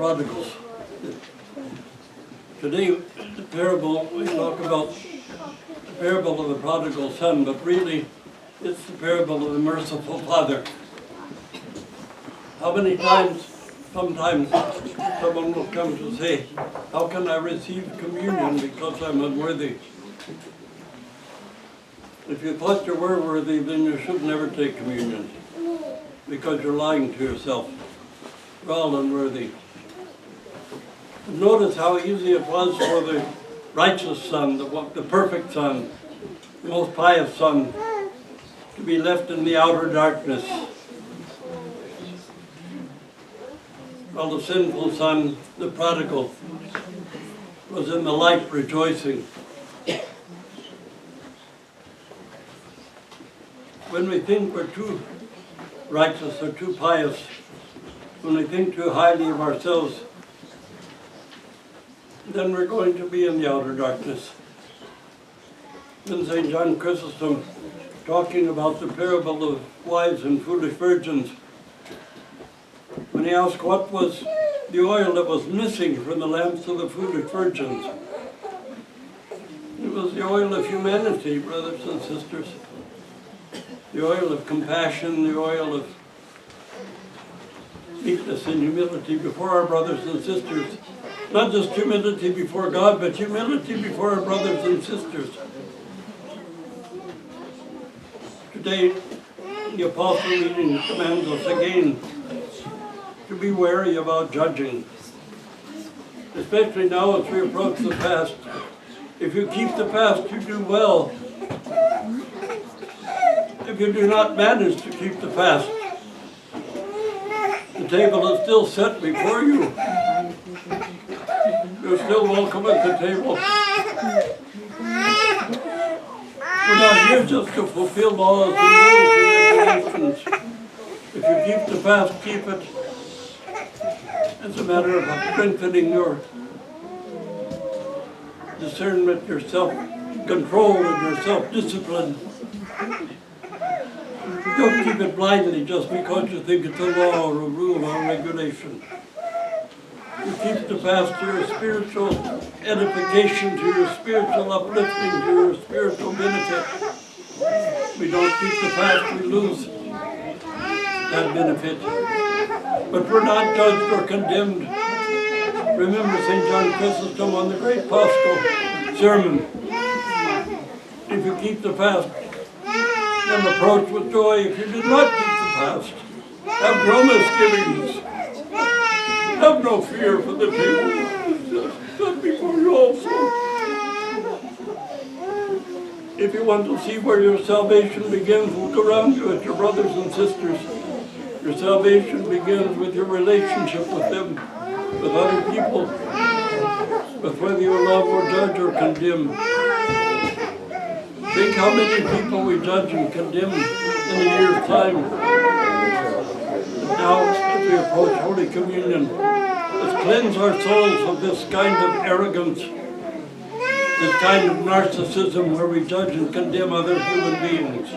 prodigals. Today, the parable, we talk about the parable of the prodigal son, but really it's the parable of the merciful father. How many times, sometimes someone will come to say, how can I receive communion because I'm unworthy? If you thought you were worthy, then you should never take communion, because you're lying to yourself. We're all unworthy. But notice how easy it was for the righteous son, the perfect son, the most pious son, to be left in the outer darkness, while the sinful son, the prodigal, was in the light rejoicing. When we think we're too righteous or too pious, when we think too highly of ourselves, then we're going to be in the outer darkness. Then St. John Chrysostom, talking about the parable of wise and foolish virgins, when he asked what was the oil that was missing from the lamps of the foolish virgins, it was the oil of humanity, brothers and sisters. The oil of compassion, the oil of meekness and humility before our brothers and sisters. Not just humility before God, but humility before our brothers and sisters. Today, the apostle reading commands us again to be wary about judging. Especially now as we approach the fast. If you keep the fast, you do well. If you do not manage to keep the fast, the table is still set before you. You're still welcome at the table. We're not here just to fulfill laws and rules and regulations. If you keep the fast, keep it. It's a matter of strengthening your discernment, your self-control, and your self-discipline. Don't keep it blindly just because you think it's a law or a rule or a regulation. You keep the fast to your spiritual edification, to your spiritual uplifting, to your spiritual benefit. We don't keep the fast, we lose that benefit. But we're not judged or condemned. Remember St. John Chrysostom on the great Paschal sermon. If you keep the fast, then approach with joy. If you did not keep the fast, have no misgivings. Have no fear for the table set before you also. If you want to see where your salvation begins, look around you at your brothers and sisters. Your salvation begins with your relationship with them, with other people, with whether you love or judge or condemn. Think how many people we judge and condemn in a year's time. Now, as we approach Holy Communion, let's cleanse our souls of this kind of arrogance, this kind of narcissism where we judge and condemn other human beings,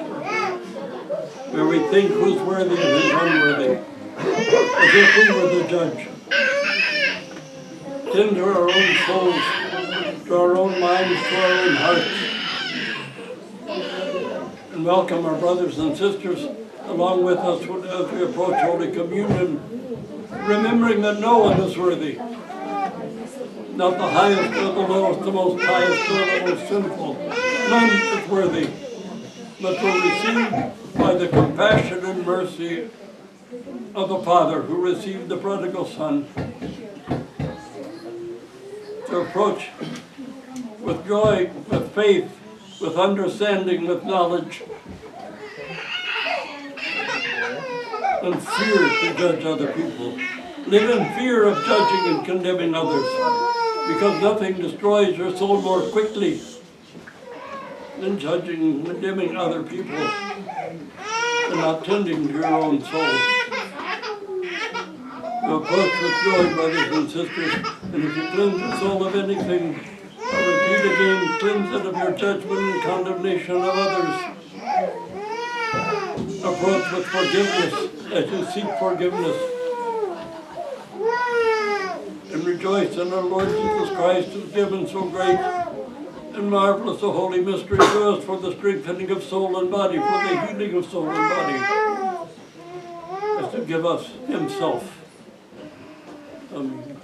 where we think who's worthy and who's unworthy, as if we were the judge. Tend to our own souls, to our own minds, to our own hearts, and welcome our brothers and sisters along with us as we approach Holy Communion, remembering that no one is worthy. Not the highest or the lowest, the most pious or the most sinful. None is worthy, but we're received by the compassion and mercy of the Father who received the prodigal son. To approach with joy, with faith, with understanding, with knowledge, and fear to judge other people. Live in fear of judging and condemning others, because nothing destroys your soul more quickly than judging and condemning other people and not tending to your own soul. To approach with joy, brothers and sisters, and if you cleanse your soul of anything, I repeat again, cleanse it of your judgment and condemnation of others. Approach with forgiveness as you seek forgiveness. rejoice in our Lord Jesus Christ, who has given so great and marvelous a holy mystery to us for the strengthening of soul and body, for the healing of soul and body, as to give us himself. Amen.